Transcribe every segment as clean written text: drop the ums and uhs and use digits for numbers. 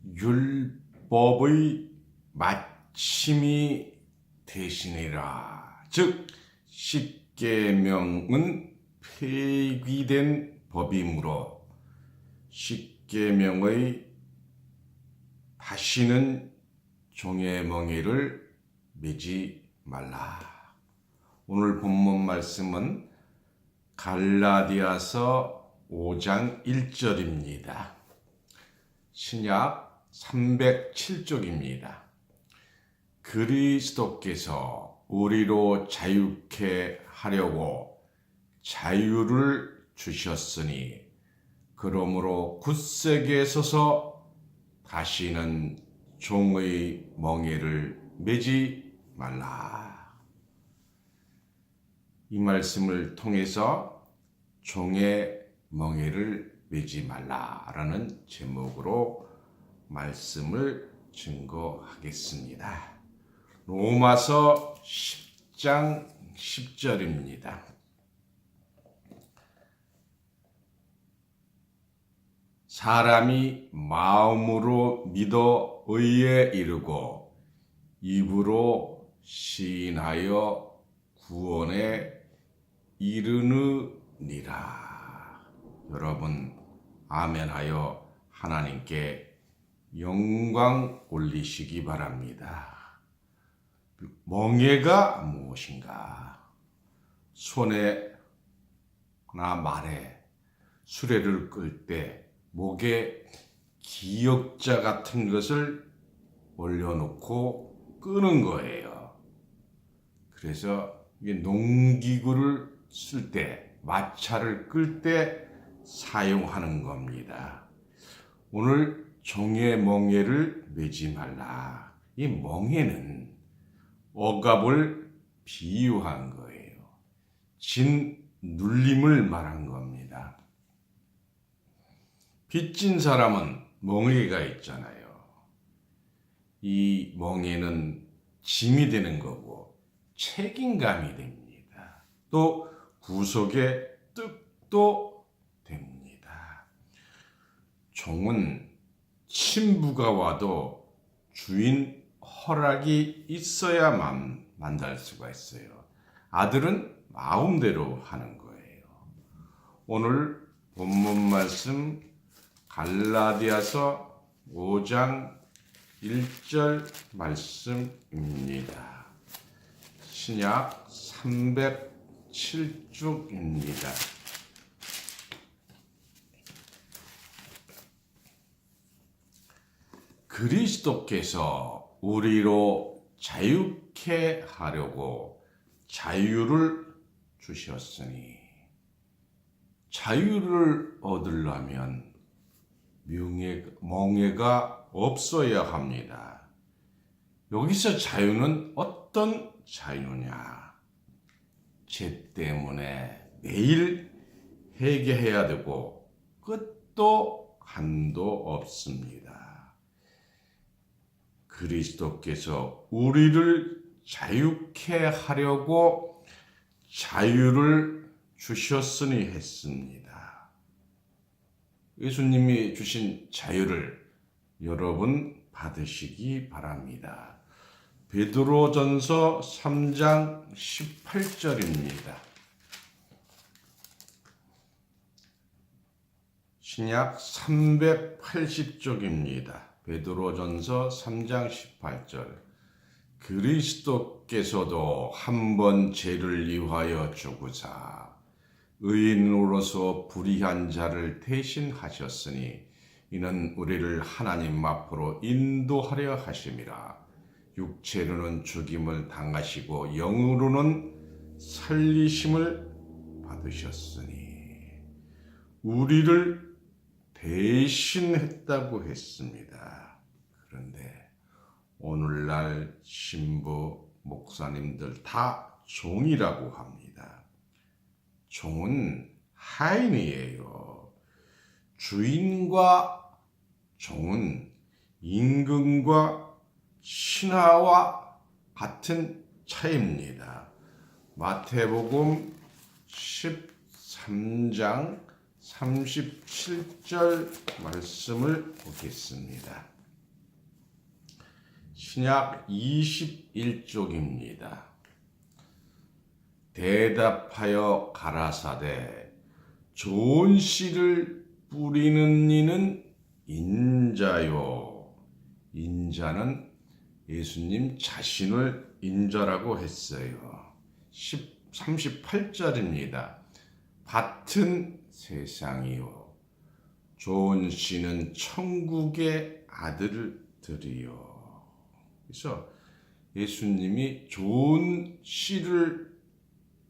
율법의 마침이 되시니라. 즉 십계명은 폐기된 법이므로 십계명의 다시는 종의 멍에를 매지 말라. 오늘 본문 말씀은 갈라디아서 5장 1절입니다. 신약 307쪽입니다. 그리스도께서 우리로 자유케 하려고 자유를 주셨으니 그러므로 굳세게 서서 다시는 종의 멍에를 매지 말라. 이 말씀을 통해서 종의 멍에를 매지 말라라는 제목으로 말씀을 증거하겠습니다. 로마서 10장 10절입니다. 사람이 마음으로 믿어 의에 이르고 입으로 시인하여 구원에 이르느니라. 여러분 아멘하여 하나님께 영광 올리시기 바랍니다. 멍에가 무엇인가? 손에나 말에 수레를 끌 때 목에 기역자 같은 것을 올려놓고 끄는 거예요. 그래서 이게 농기구를 쓸 때, 마차를 끌 때 사용하는 겁니다. 오늘 종의 멍에를 매지 말라. 이 멍에는 억압을 비유한 거예요. 진 눌림을 말한 겁니다. 빚진 사람은 멍에가 있잖아요. 이 멍에는 짐이 되는 거고 책임감이 됩니다. 또 구속의 뜻도 됩니다. 종은 친부가 와도 주인 허락이 있어야만 만날 수가 있어요. 아들은 마음대로 하는 거예요. 오늘 본문 말씀 갈라디아서 5장 1절 말씀입니다. 신약 307쪽입니다. 그리스도께서 우리로 자유케 하려고 자유를 주셨으니, 자유를 얻으려면 멍에가 없어야 합니다. 여기서 자유는 어떤 자유냐? 죄 때문에 매일 회개해야 되고 끝도 한도 없습니다. 그리스도께서 우리를 자유케 하려고 자유를 주셨으니 했습니다. 예수님이 주신 자유를 여러분 받으시기 바랍니다. 베드로전서 3장 18절입니다. 신약 380쪽입니다. 베드로전서 3장 18절. 그리스도께서도 한 번 죄를 위하여 죽으사 의인으로서 불의한 자를 대신하셨으니 이는 우리를 하나님 앞으로 인도하려 하심이라. 육체로는 죽임을 당하시고 영으로는 살리심을 받으셨으니 우리를 대신했다고 했습니다. 그런데 오늘날 신부, 목사님들 다 종이라고 합니다. 종은 하인이에요. 주인과 종은 임금과 신하와 같은 차이입니다. 마태복음 13장 37절 말씀을 보겠습니다. 신약 21쪽입니다. 대답하여 가라사대 좋은 씨를 뿌리는 이는 인자요. 인자는 예수님 자신을 인자라고 했어요. 38절입니다. 밭은 세상이요. 좋은 씨는 천국의 아들들이요. 그래서 예수님이 좋은 씨를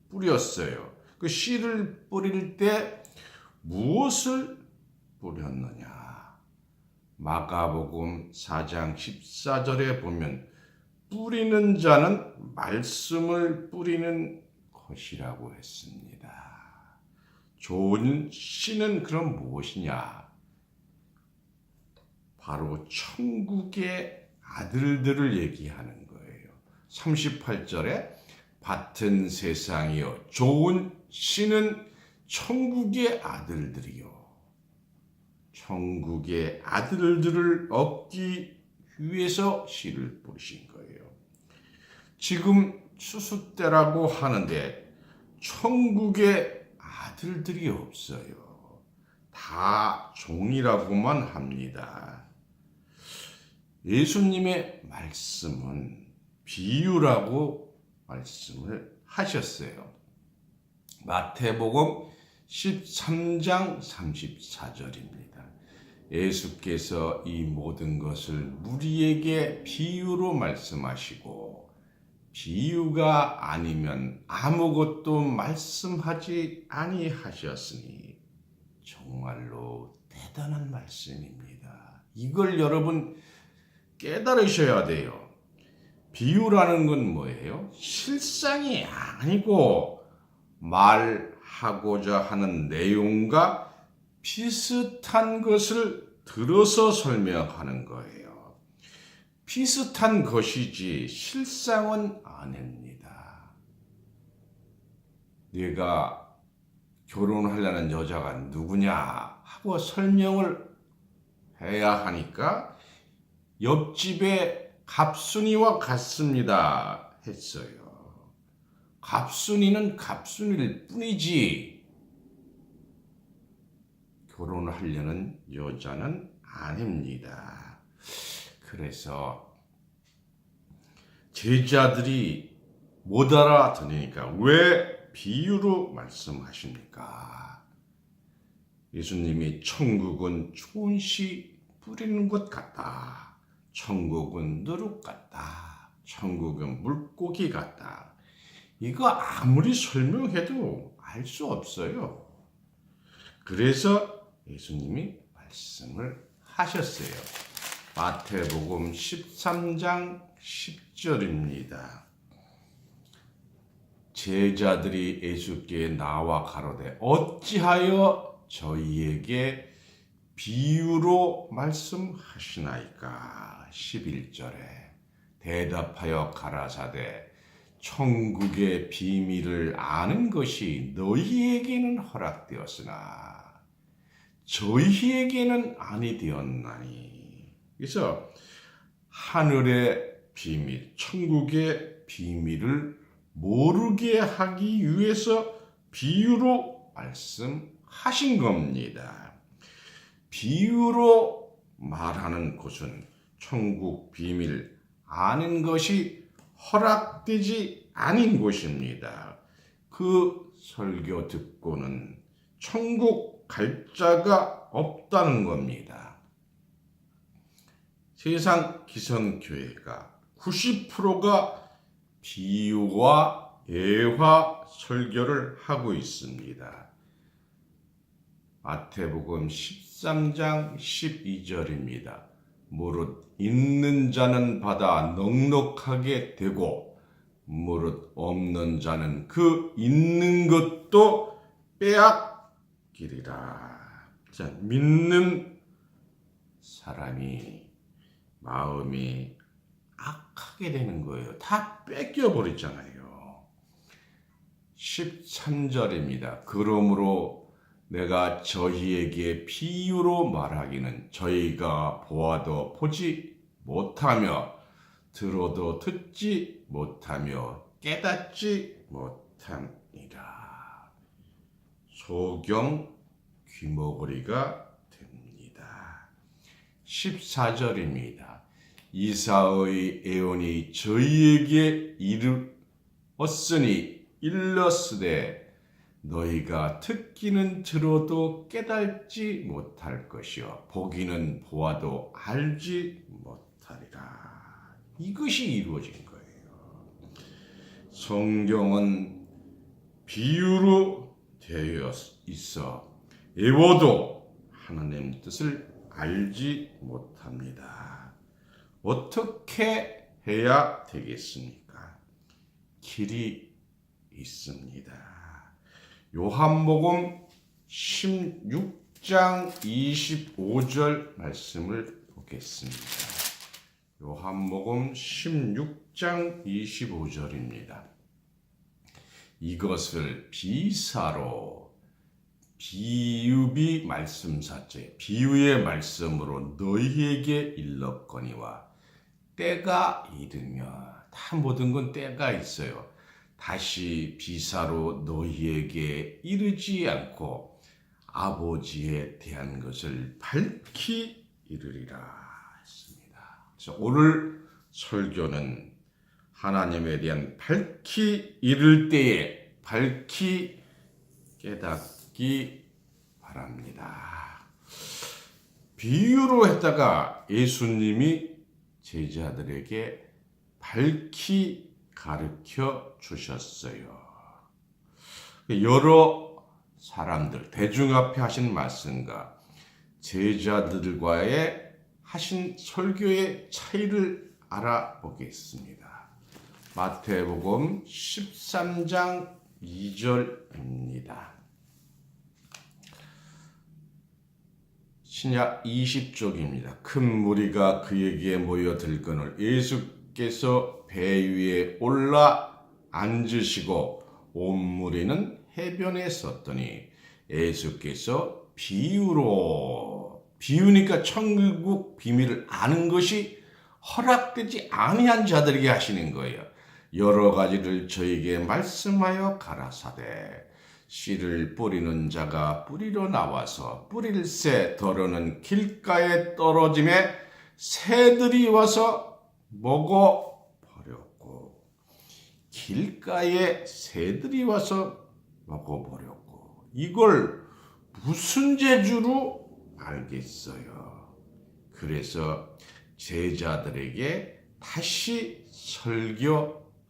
뿌렸어요. 그 씨를 뿌릴 때 무엇을 뿌렸느냐? 마가복음 4장 14절에 보면 뿌리는 자는 말씀을 뿌리는 것이라고 했습니다. 좋은 씨는 그럼 무엇이냐? 바로 천국의 아들들을 얘기하는 거예요. 38절에 밭은 세상이요 좋은 씨는 천국의 아들들이요. 천국의 아들들을 얻기 위해서 씨를 뿌리신 거예요. 지금 추수 때라고 하는데 천국의 아들들이 없어요. 다 종이라고만 합니다. 예수님의 말씀은 비유라고 말씀을 하셨어요. 마태복음 13장 34절입니다. 예수께서 이 모든 것을 우리에게 비유로 말씀하시고 비유가 아니면 아무것도 말씀하지 아니하셨으니 정말로 대단한 말씀입니다. 이걸 여러분 깨달으셔야 돼요. 비유라는 건 뭐예요? 실상이 아니고 말하고자 하는 내용과 비슷한 것을 들어서 설명하는 거예요. 비슷한 것이지 실상은 아닙니다. 네가 결혼하려는 여자가 누구냐 하고 설명을 해야 하니까 옆집에 갑순이와 같습니다 했어요. 갑순이는 갑순이일 뿐이지 결혼하려는 여자는 아닙니다. 그래서 제자들이 못 알아들으니까 왜 비유로 말씀하십니까? 예수님이 천국은 좋은 씨 뿌리는 것 같다. 천국은 누룩 같다. 천국은 물고기 같다. 이거 아무리 설명해도 알 수 없어요. 그래서 예수님이 말씀을 하셨어요. 마태복음 13장 10절입니다. 제자들이 예수께 나와 가로되 어찌하여 저희에게 비유로 말씀하시나이까? 11절에 대답하여 가라사대 천국의 비밀을 아는 것이 너희에게는 허락되었으나 저희에게는 아니 되었나니. 그래서 하늘의 비밀, 천국의 비밀을 모르게 하기 위해서 비유로 말씀하신 겁니다. 비유로 말하는 것은 천국 비밀 아는 것이 허락되지 않은 것입니다. 그 설교 듣고는 천국 갈 자가 없다는 겁니다. 세상 기성교회가 90%가 비유와 예화 설교를 하고 있습니다. 마태복음 13장 12절입니다. 무릇 있는 자는 받아 넉넉하게 되고 무릇 없는 자는 그 있는 것도 빼앗기리라. 자, 믿는 사람이 마음이 악하게 되는 거예요. 다 뺏겨버리잖아요. 13절입니다. 그러므로 내가 저희에게 비유로 말하기는 저희가 보아도 보지 못하며 들어도 듣지 못하며 깨닫지 못함이라. 소경 귀머거리가 됩니다. 14절입니다. 이사의 애언이 저희에게 이르었으니 일렀으되 너희가 듣기는 들어도 깨닫지 못할 것이요 보기는 보아도 알지 못하리라. 이것이 이루어진 거예요. 성경은 비유로 되어 있어 애워도 하나님 뜻을 알지 못합니다. 어떻게 해야 되겠습니까? 길이 있습니다. 요한복음 16장 25절 말씀을 보겠습니다. 요한복음 16장 25절입니다. 이것을 비사로 비유비 말씀사체 비유의 말씀으로 너희에게 일렀거니와 때가 이르며 다 모든 건 때가 있어요. 다시 비사로 너희에게 이르지 않고 아버지에 대한 것을 밝히 이르리라 했습니다. 그래서 오늘 설교는 하나님에 대한 밝히 이를 때에 밝히 깨닫기 바랍니다. 비유로 했다가 예수님이 제자들에게 밝히 가르쳐 주셨어요. 여러 사람들, 대중 앞에 하신 말씀과 제자들과의 하신 설교의 차이를 알아보겠습니다. 마태복음 13장 2절입니다. 신약 20쪽입니다. 큰 무리가 그에게 모여들거늘 예수께서 배 위에 올라 앉으시고 온 무리는 해변에 섰더니 예수께서 비유니까 천국 비밀을 아는 것이 허락되지 아니한 자들에게 하시는 거예요. 여러 가지를 저에게 말씀하여 가라사대 씨를 뿌리는 자가 뿌리러 나와서 뿌릴새 더러는 길가에 떨어짐에 새들이 와서 먹어버렸고 길가에 새들이 와서 먹어버렸고 이걸 무슨 재주로 알겠어요. 그래서 제자들에게 다시 설교하시는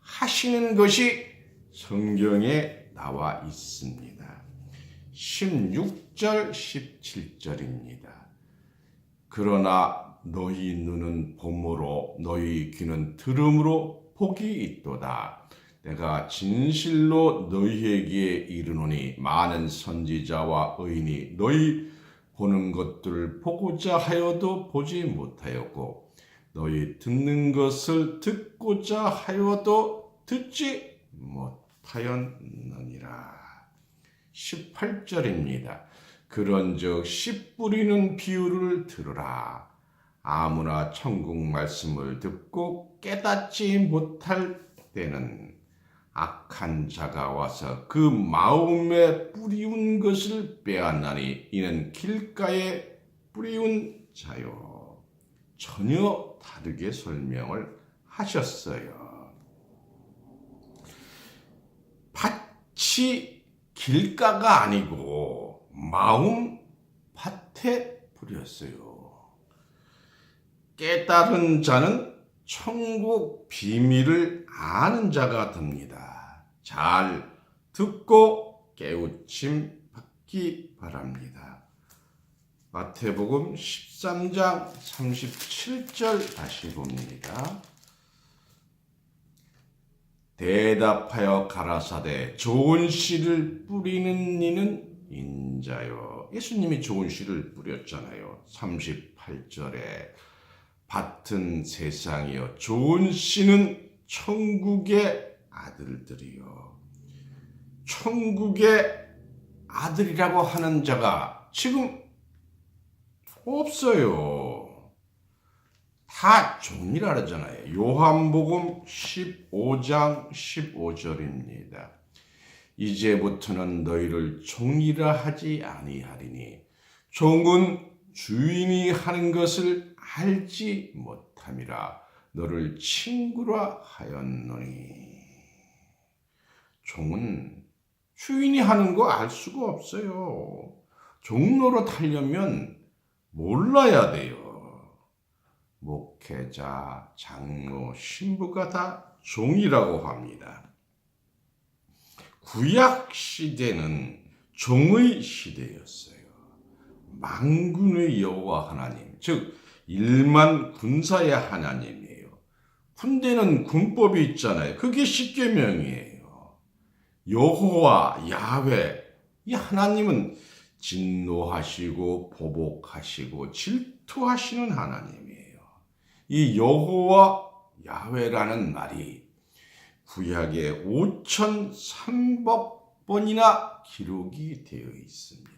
것이 성경에 나와 있습니다. 16절, 17절입니다. 그러나 너희 눈은 봄으로 너희 귀는 들음으로 복이 있도다. 내가 진실로 너희에게 이르노니 많은 선지자와 의인이 너희 보는 것들을 보고자 하여도 보지 못하였고 너희 듣는 것을 듣고자 하여도 듣지 못하였느니라. 18절입니다. 그런즉 씨 뿌리는 비유를 들으라. 아무나 천국 말씀을 듣고 깨닫지 못할 때는 악한 자가 와서 그 마음에 뿌리운 것을 빼앗나니 이는 길가에 뿌리운 자요. 전혀 다르게 설명을 하셨어요. 밭이 길가가 아니고 마음 밭에 뿌렸어요. 깨달은 자는 천국 비밀을 아는 자가 됩니다. 잘 듣고 깨우침 받기 바랍니다. 마태복음 13장 37절 다시 봅니다. 대답하여 가라사대 좋은 씨를 뿌리는 이는 인자요. 예수님이 좋은 씨를 뿌렸잖아요. 38절에 밭은 세상이요 좋은 씨는 천국의 아들들이요. 천국의 아들이라고 하는 자가 지금 없어요. 다 다 종이라 그러잖아요. 요한복음 15장 15절입니다. 이제부터는 너희를 종이라 하지 아니하리니 종은 주인이 하는 것을 알지 못함이라 너를 친구라 하였노니. 종은 주인이 하는 거 알 수가 없어요. 종로로 타려면 몰라야 돼요. 목회자, 장로, 신부가 다 종이라고 합니다. 구약 시대는 종의 시대였어요. 만군의 여호와 하나님, 즉 1만 군사의 하나님이에요. 군대는 군법이 있잖아요. 그게 십계명이에요. 여호와, 야훼, 이 하나님은 진노하시고 보복하시고 질투하시는 하나님이에요. 이 여호와, 야훼라는 말이 구약에 5,300번이나 기록이 되어 있습니다.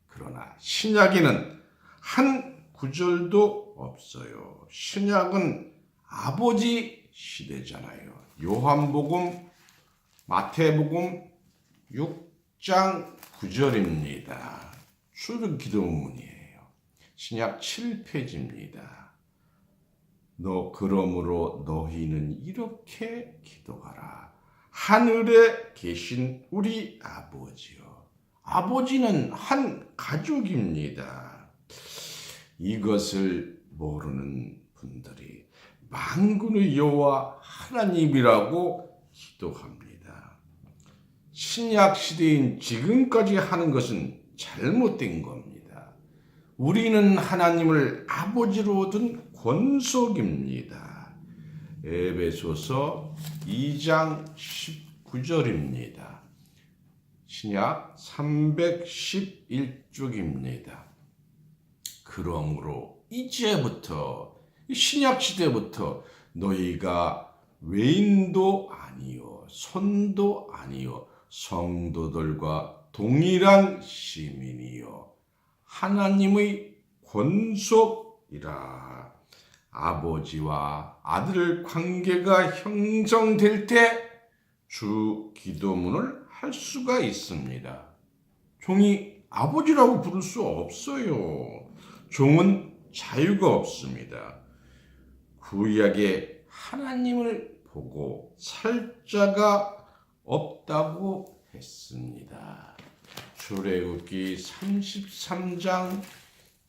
그러나 신약에는 한 구절도 없어요. 신약은 아버지 시대잖아요. 요한복음, 마태복음 6장 9절입니다. 출기도문이에요. 신약 7페이지입니다. 그러므로 너희는 이렇게 기도하라. 하늘에 계신 우리 아버지요. 아버지는 한 가족입니다. 이것을 모르는 분들이 만군의 여호와 하나님이라고 기도합니다. 신약 시대인 지금까지 하는 것은 잘못된 겁니다. 우리는 하나님을 아버지로 둔 권속입니다. 에베소서 2장 19절입니다. 신약 311쪽입니다. 그러므로 이제부터 신약 시대부터 너희가 외인도 아니요 손도 아니요 성도들과 동일한 시민이요 하나님의 권속이라. 아버지와 아들 관계가 형성될 때 주 기도문을 할 수가 있습니다. 종이 아버지라고 부를 수 없어요. 종은 자유가 없습니다. 구약에 하나님을 보고 살 자가 없다고 했습니다. 출애굽기 33장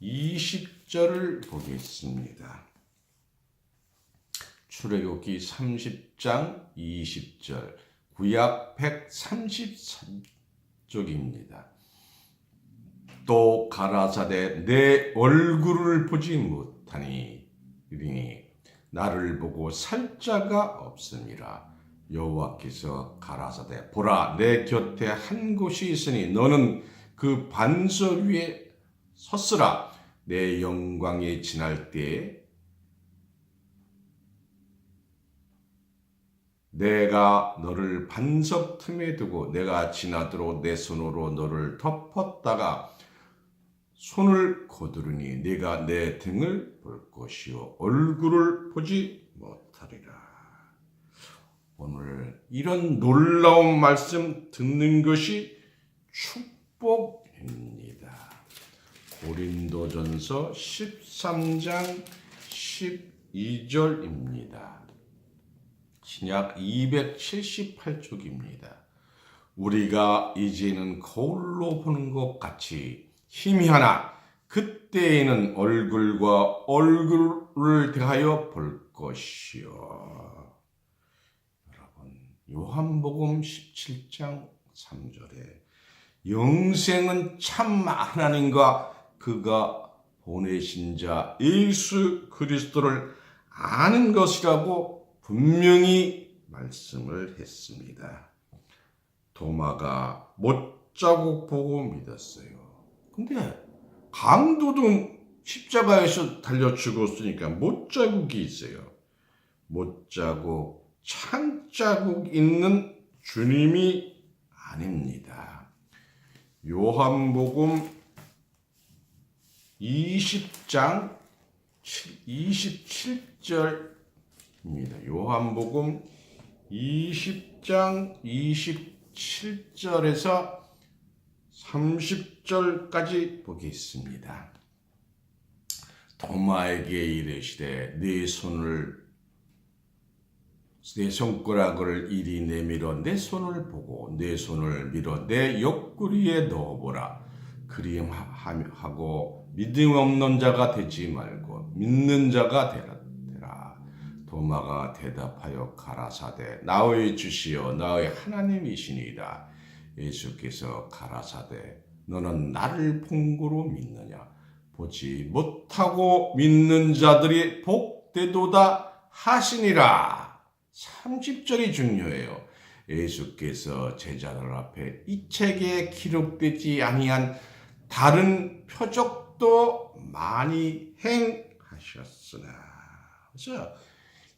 20절을 보겠습니다. 출애굽기 30장 20절, 구약 133쪽입니다. 또 가라사대 내 얼굴을 보지 못하니 나를 보고 살 자가 없음이라. 여호와께서 가라사대 보라 내 곁에 한 곳이 있으니 너는 그 반석 위에 섰으라. 내 영광이 지날 때에 내가 너를 반석 틈에 두고 내가 지나도록 내 손으로 너를 덮었다가 손을 거두르니 네가 내 등을 볼 것이요 얼굴을 보지 못하리라. 오늘 이런 놀라운 말씀 듣는 것이 축복입니다. 고린도전서 13장 12절입니다. 신약 278쪽입니다. 우리가 이제는 거울로 보는 것 같이 희미하나 그때에는 얼굴과 얼굴을 대하여 볼 것이요. 여러분, 요한복음 17장 3절에 영생은 참 하나님과 그가 보내신 자 예수 그리스도를 아는 것이라고 분명히 말씀을 했습니다. 도마가 못자국 보고 믿었어요. 근데 강도도 십자가에서 달려 죽었으니까 못자국이 있어요. 못자국, 창자국 있는 주님이 아닙니다. 요한복음 20장 27절입니다. 요한복음 20장 27절에서 30절까지 보겠습니다. 도마에게 이르시되 내 손가락을 이리 내밀어 내 손을 보고 내 손을 밀어 내 옆구리에 넣어보라. 그리하고 믿음 없는 자가 되지 말고 믿는 자가 되라. 도마가 대답하여 가라사대 나의 주시여 나의 하나님이시니이다. 예수께서 가라사대 너는 나를 본고로 믿느냐. 보지 못하고 믿는 자들이 복되도다 하시니라. 30절이 중요해요. 예수께서 제자들 앞에 이 책에 기록되지 아니한 다른 표적도 많이 행하셨으나. 그래서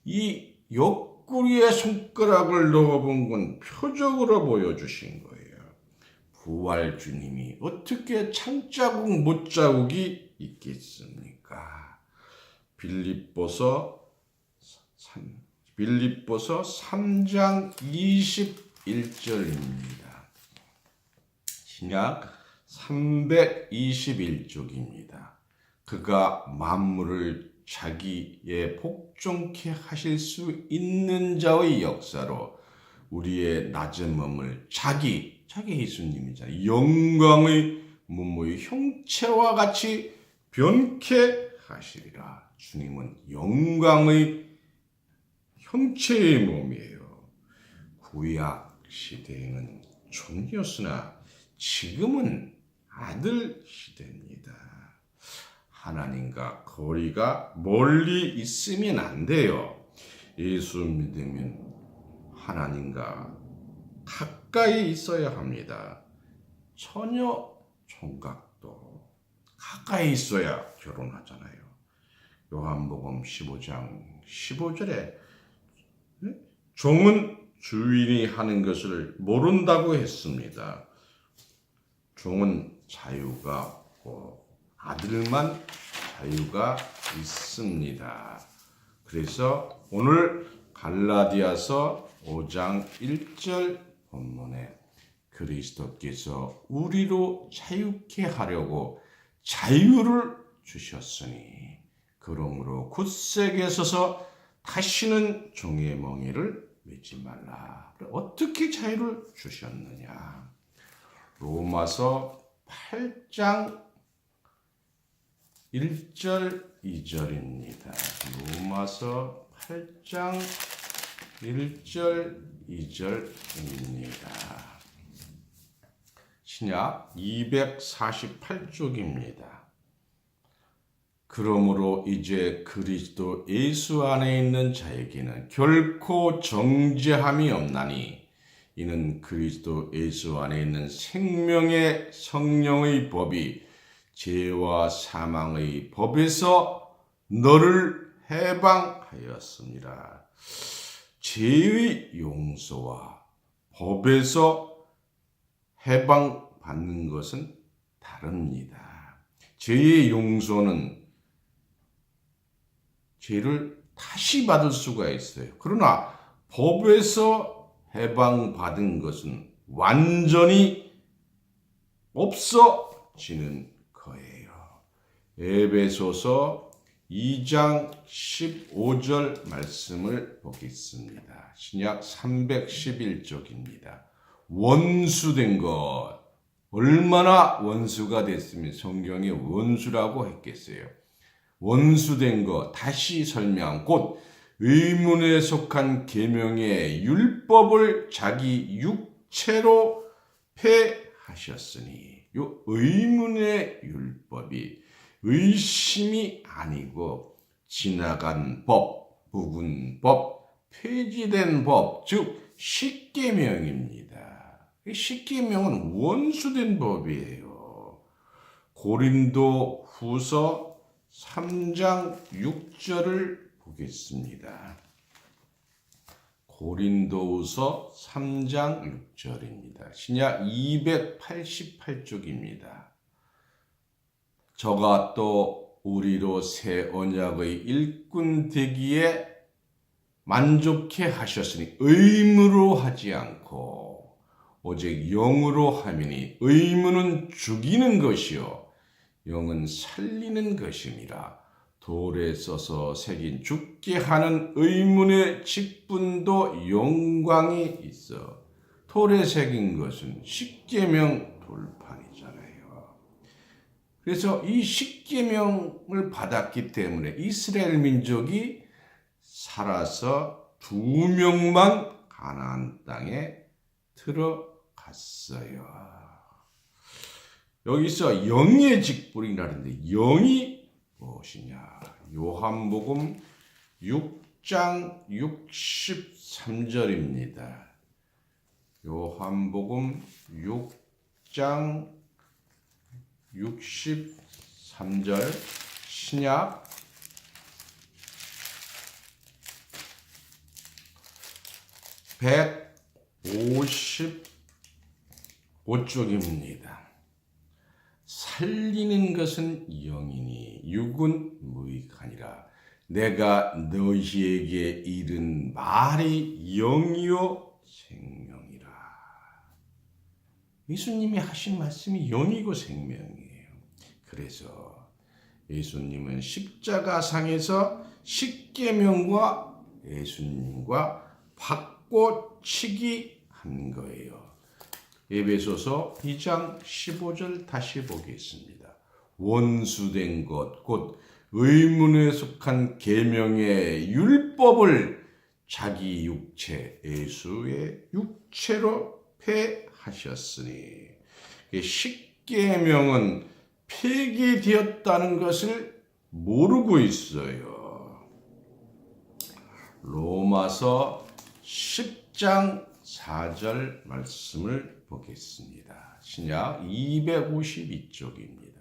이 옆구리에 손가락을 넣어본 건 표적으로 보여주신 거예요. 부활 주님이 어떻게 창자국 못자국이 있겠습니까? 빌립보서 3장 21절입니다. 신약 321쪽입니다. 그가 만물을 자기의 복종케 하실 수 있는 자의 역사로 우리의 낮은 몸을 자기 예수님이잖아요. 영광의 몸의 형체와 같이 변케 하시리라. 주님은 영광의 형체의 몸이에요. 구약 시대에는 종이었으나 지금은 아들 시대입니다. 하나님과 거리가 멀리 있으면 안 돼요. 예수 믿으면 하나님과 가까이 있어야 합니다. 처녀 총각도 가까이 있어야 결혼하잖아요. 요한복음 15장 15절에 종은 주인이 하는 것을 모른다고 했습니다. 종은 자유가 없고 아들만 자유가 있습니다. 그래서 오늘 갈라디아서 5장 1절 본문에 그리스도께서 우리로 자유케 하려고 자유를 주셨으니 그러므로 굳세게 서서 다시는 종의 멍에를 매지 말라. 어떻게 자유를 주셨느냐? 로마서 8장 1절 2절입니다. 로마서 8장 1절 2절입니다. 신약 248쪽입니다. 그러므로 이제 그리스도 예수 안에 있는 자에게는 결코 정죄함이 없나니 이는 그리스도 예수 안에 있는 생명의 성령의 법이 죄와 사망의 법에서 너를 해방하였습니다. 죄의 용서와 법에서 해방받는 것은 다릅니다. 죄의 용서는 죄를 다시 받을 수가 있어요. 그러나 법에서 해방받은 것은 완전히 없어지는 거예요. 에베소서 2장 15절 말씀을 보겠습니다. 신약 311쪽입니다. 원수된 것. 얼마나 원수가 됐으면 성경에 원수라고 했겠어요. 원수된 것 다시 설명 곧 의문에 속한 계명의 율법을 자기 육체로 폐하셨으니 이 의문의 율법이 의심이 아니고 지나간 법, 묵은 법, 폐지된 법, 즉 십계명입니다. 십계명은 원수된 법이에요. 고린도 후서 3장 6절을 보겠습니다. 고린도후서 3장 6절입니다. 신약 288쪽입니다. 저가 또 우리로 새 언약의 일꾼 되기에 만족해 하셨으니 의무로 하지 않고 오직 영으로 하미니 의무는 죽이는 것이요 영은 살리는 것이니라. 돌에 써서 새긴 죽게 하는 의문의 직분도 영광이 있어. 돌에 새긴 것은 십계명 돌판이잖아요. 그래서 이 십계명을 받았기 때문에 이스라엘 민족이 살아서 2명만 가나안 땅에 들어갔어요. 여기서 영의 직분이라는데 영이 무엇이냐? 요한복음 6장 63절입니다. 요한복음 6장 63절 신약 155쪽입니다. 살리는 것은 영이니 육은 무익하니라. 내가 너희에게 이른 말이 영이요 생명이라. 예수님이 하신 말씀이 영이고 생명이에요. 그래서 예수님은 십자가상에서 십계명과 예수님과 바꿔치기 한 거예요. 에베소서 2장 15절 다시 보겠습니다. 원수된 것, 곧 의문에 속한 계명의 율법을 자기 육체, 예수의 육체로 폐하셨으니, 십계명은 폐기되었다는 것을 모르고 있어요. 로마서 10장 4절 말씀을 보겠습니다. 신약 252쪽입니다.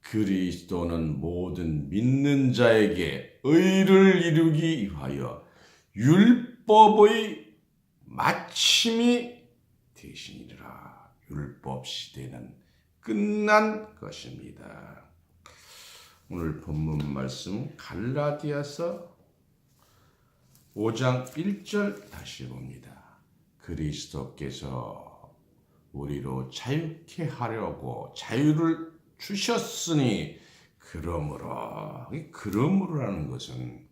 그리스도는 모든 믿는 자에게 의를 이루기 위하여 율법의 마침이 되시니라. 율법 시대는 끝난 것입니다. 오늘 본문 말씀 갈라디아서 5장 1절 다시 봅니다. 그리스도께서 우리로 자유케 하려고 자유를 주셨으니 그러므로라는 것은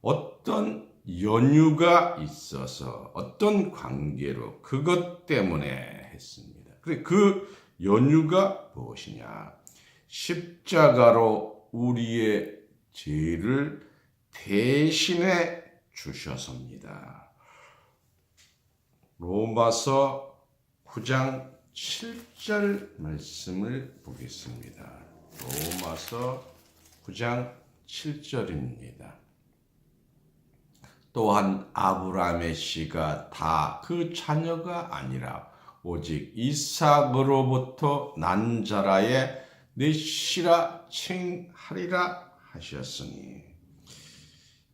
어떤 연유가 있어서 어떤 관계로 그것 때문에 했습니다. 그 연유가 무엇이냐? 십자가로 우리의 죄를 대신해 주셔서입니다. 로마서 9장 7절 말씀을 보겠습니다. 로마서 9장 7절입니다. 또한 아브라함의 씨가 다 그 자녀가 아니라 오직 이삭으로부터 난 자라에 내 씨라 칭하리라 하셨으니,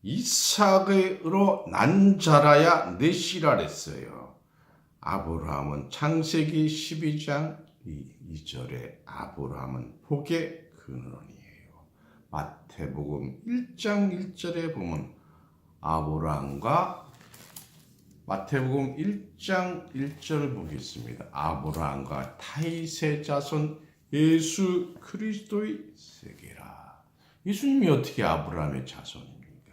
이삭으로 난 자라야 내 씨라 그랬어요. 아브라함은 창세기 12장 2절에 아브라함은 복의 근원이에요. 마태복음 1장 1절에 보면 마태복음 1장 1절 보겠습니다. 아브라함과 다윗의 자손 예수 그리스도의 세계라. 예수님이 어떻게 아브라함의 자손입니까?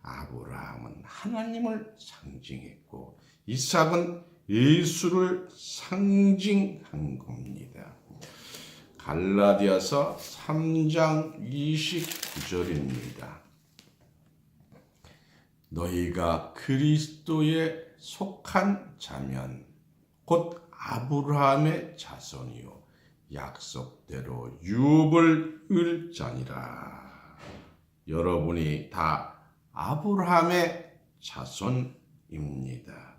아브라함은 하나님을 상징했고 이삭은 예수를 상징한 겁니다. 갈라디아서 3장 29절입니다. 너희가 그리스도에 속한 자면 곧 아브라함의 자손이요 약속대로 유업을 얻을 자니라. 여러분이 다 아브라함의 자손입니다.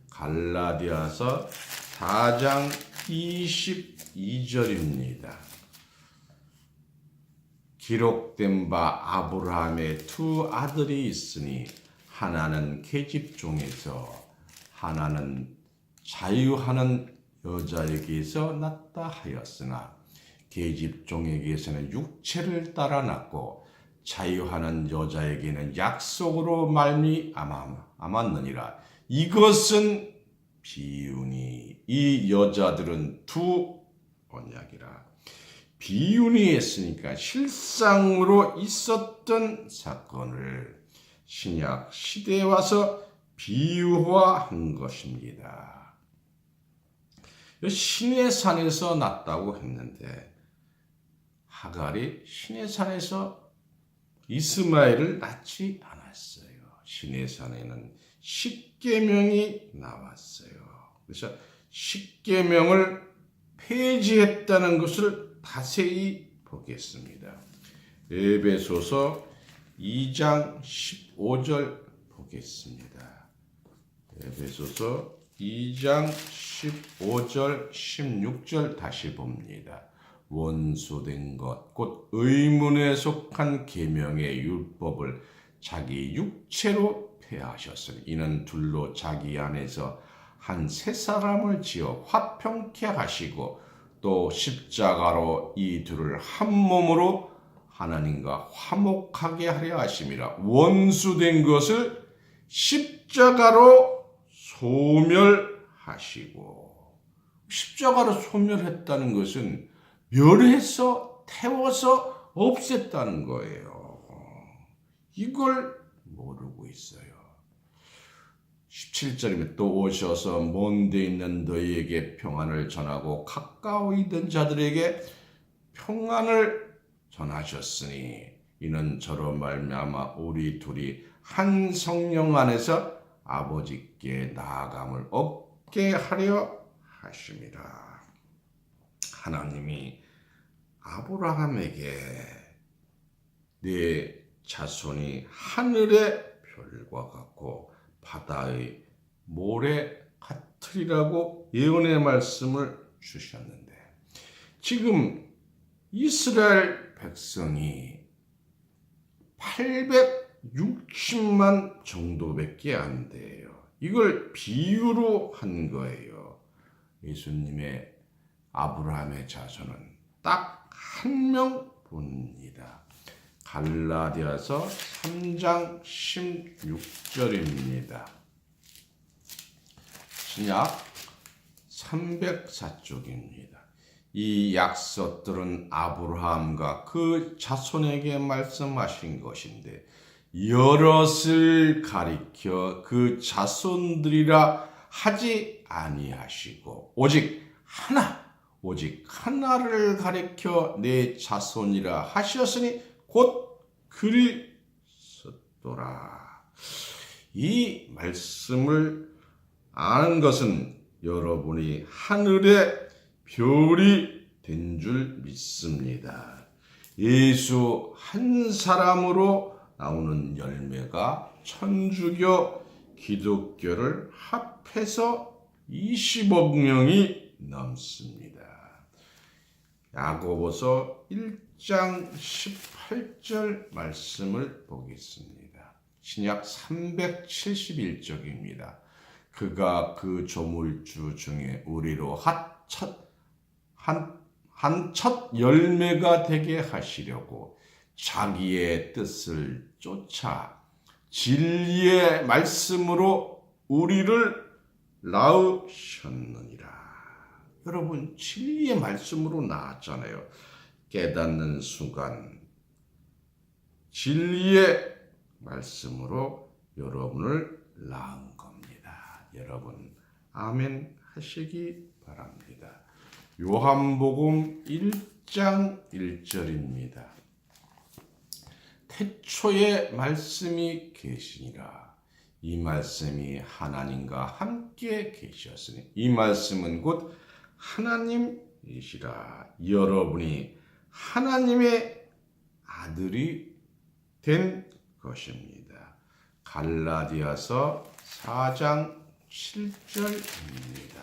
갈라디아서 4장 22절입니다. 기록된 바 아브라함의 두 아들이 있으니 하나는 계집종에서 하나는 자유하는 여자에게서 났다 하였으나 계집종에게서는 육체를 따라 낳고 자유하는 여자에게는 약속으로 말미암았느니라. 이것은 비유니 이 여자들은 두 언약이라. 비유니 했으니까 실상으로 있었던 사건을 신약 시대에 와서 비유화한 것입니다. 신의 산에서 났다고 했는데 하갈이 신의 산에서 이스마엘을 낳지 않았어요. 신의 산에는 십계명이 나왔어요. 그래서 십계명을 폐지했다는 것을 자세히 보겠습니다. 에베소서 2장 15절 보겠습니다. 에베소서 2장 15절 16절 다시 봅니다. 원수된 것 곧 의문에 속한 계명의 율법을 자기 육체로 폐하셨으니 이는 둘로 자기 안에서 한 새 사람을 지어 화평케 하시고 또 십자가로 이 둘을 한 몸으로 하나님과 화목하게 하려 하심이라. 원수된 것을 십자가로 소멸하시고, 십자가로 소멸했다는 것은 멸해서 태워서 없앴다는 거예요. 이걸 모르고 있어요. 17절이면 또 오셔서 먼데 있는 너희에게 평안을 전하고 가까이 있는 자들에게 평안을 전하셨으니 이는 저로 말미암아 우리 둘이 한 성령 안에서 아버지께 나아감을 얻게 하려 하심이라. 하나님이 아브라함에게 네 자손이 하늘의 별과 같고 바다의 모래 같으리라고 예언의 말씀을 주셨는데 지금 이스라엘 백성이 860만 정도밖에 안 돼요. 이걸 비유로 한 거예요. 예수님의 아브라함의 자손은 딱 한 명뿐입니다. 갈라디아서 3장 16절입니다. 신약 304쪽입니다. 이 약속들은 아브라함과 그 자손에게 말씀하신 것인데 여럿을 가리켜 그 자손들이라 하지 아니하시고 오직 하나를 가리켜 내 자손이라 하셨으니 곧 그리스도라. 이 말씀을 아는 것은 여러분이 하늘의 별이 된 줄 믿습니다. 예수 한 사람으로 나오는 열매가 천주교, 기독교를 합해서 20억 명이 넘습니다. 야고보서 1장 18절 말씀을 보겠습니다. 신약 371쪽입니다. 그가 그 조물주 중에 우리로 한 첫 열매가 되게 하시려고 자기의 뜻을 쫓아 진리의 말씀으로 우리를 낳으셨느니라. 여러분 진리의 말씀으로 낳았잖아요. 깨닫는 순간 진리의 말씀으로 여러분을 낳은 겁니다. 여러분 아멘 하시기 바랍니다. 요한복음 1장 1절입니다. 태초에 말씀이 계시니라. 이 말씀이 하나님과 함께 계셨으니 이 말씀은 곧 하나님이시라. 여러분이 하나님의 아들이 된 것입니다. 갈라디아서 4장 7절입니다.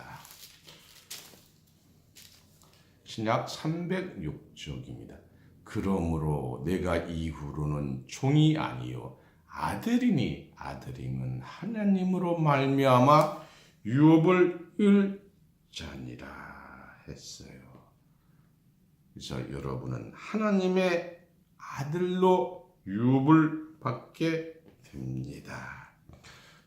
신약 306쪽입니다. 그러므로 내가 이후로는 종이 아니요 아들이니 아들임은 하나님으로 말미암아 유업을 을 자니라 했어요. 그래서 여러분은 하나님의 아들로 유업을 받게 됩니다.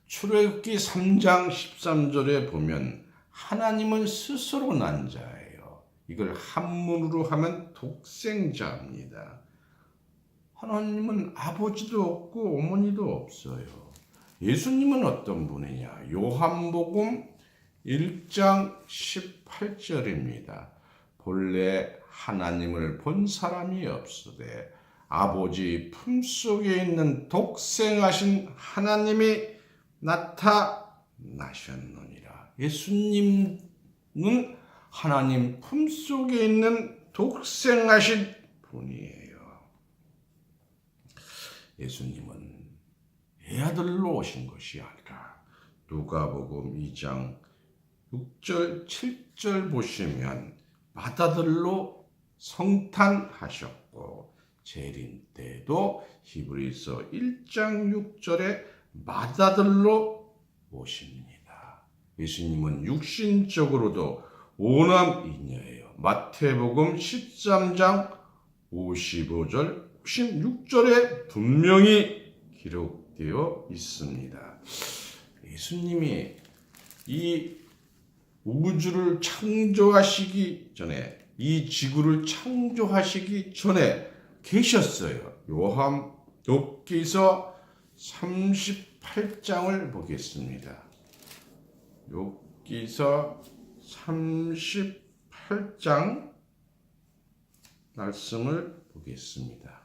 출애굽기 3장 13절에 보면 하나님은 스스로 난 자예요. 이걸 한문으로 하면 독생자입니다. 하나님은 아버지도 없고 어머니도 없어요. 예수님은 어떤 분이냐? 요한복음 1장 18절입니다. 본래 하나님을 본 사람이 없으되 아버지 품속에 있는 독생하신 하나님이 나타나셨느니라. 예수님은 하나님 품속에 있는 독생하신 분이에요. 예수님은 애아들로 오신 것이 아니라 누가복음 2장 6절 7절 보시면 맏아들로 성탄하셨고 재림 때도 히브리서 1장 6절에 맏아들로 오십니다. 예수님은 육신적으로도 오남이녀예요. 마태복음 13장 55절 56절에 분명히 기록되어 있습니다. 예수님이 이 우주를 창조하시기 전에, 이 지구를 창조하시기 전에 계셨어요. 욥기서 38장을 보겠습니다. 욥기서 38장 말씀을 보겠습니다.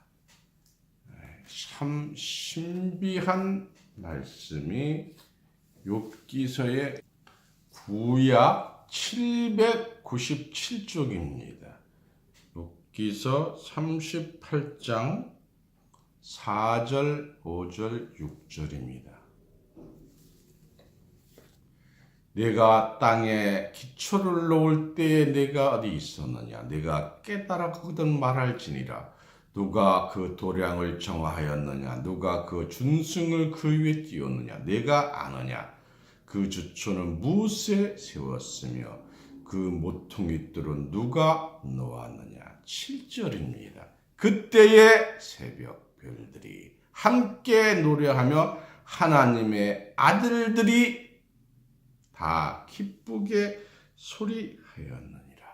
참 신비한 말씀이 욥기서의 구약 797쪽입니다. 욥기서 38장 4절, 5절, 6절입니다. 내가 땅에 기초를 놓을 때에 내가 어디 있었느냐? 내가 깨달았거든 말할지니라. 누가 그 도량을 정하였느냐? 누가 그 준승을 그 위에 띄웠느냐? 내가 아느냐? 그 주초는 무엇에 세웠으며 그 모퉁이들은 누가 놓았느냐? 7절입니다. 그때의 새벽 별들이 함께 노래하며 하나님의 아들들이 다 기쁘게 소리하였느니라.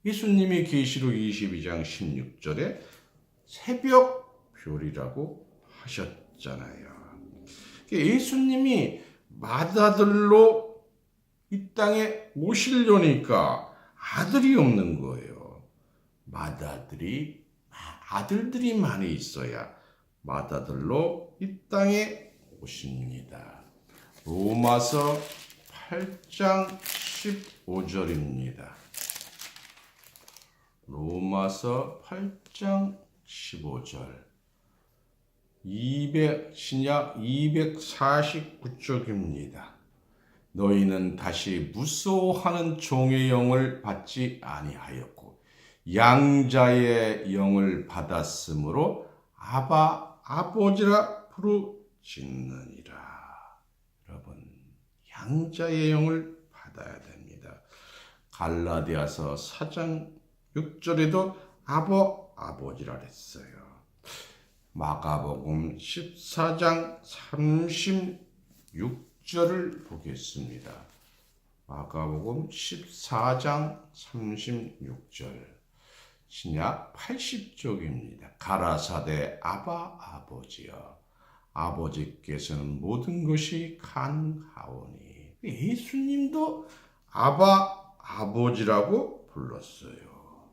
예수님이 계시록 22장 16절에 새벽 별이라고 하셨잖아요. 예수님이 맏아들로 이 땅에 오시려니까 아들이 없는 거예요. 아들들이 많이 있어야 맏아들로 이 땅에 오십니다. 로마서 8장 15절입니다. 로마서 8장 15절. 신약 249쪽입니다. 너희는 다시 무서워하는 종의 영을 받지 아니하였고 양자의 영을 받았으므로 아바 아버지라 부르짖느니라. 여러분, 양자의 영을 받아야 됩니다. 갈라디아서 4장 6절에도 아버지라 했어요. 마가복음 14장 36절을 보겠습니다. 마가복음 14장 36절. 신약 80쪽입니다. 가라사대 아버지여 아버지께서는 모든 것이 가능하오니. 예수님도 아버지라고 불렀어요.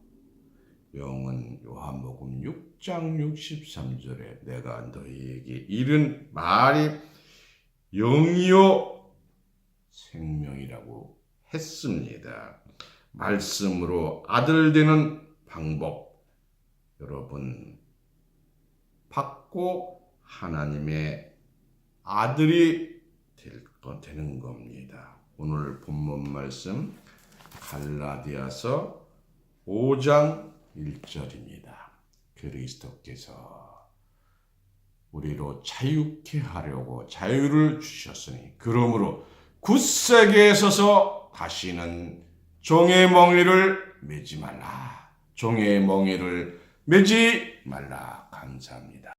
영은 요한복음 6장 63절에 내가 너희에게 이른 말이 영이요 생명이라고 했습니다. 말씀으로 아들 되는 방법, 여러분 받고 하나님의 아들이 되는 겁니다. 오늘 본문 말씀 갈라디아서 5장 1절입니다. 그리스도께서 우리로 자유케 하려고 자유를 주셨으니 그러므로 굳세게 서서 다시는 종의 멍에를 매지 말라. 종의 멍에를 매지 말라. 감사합니다.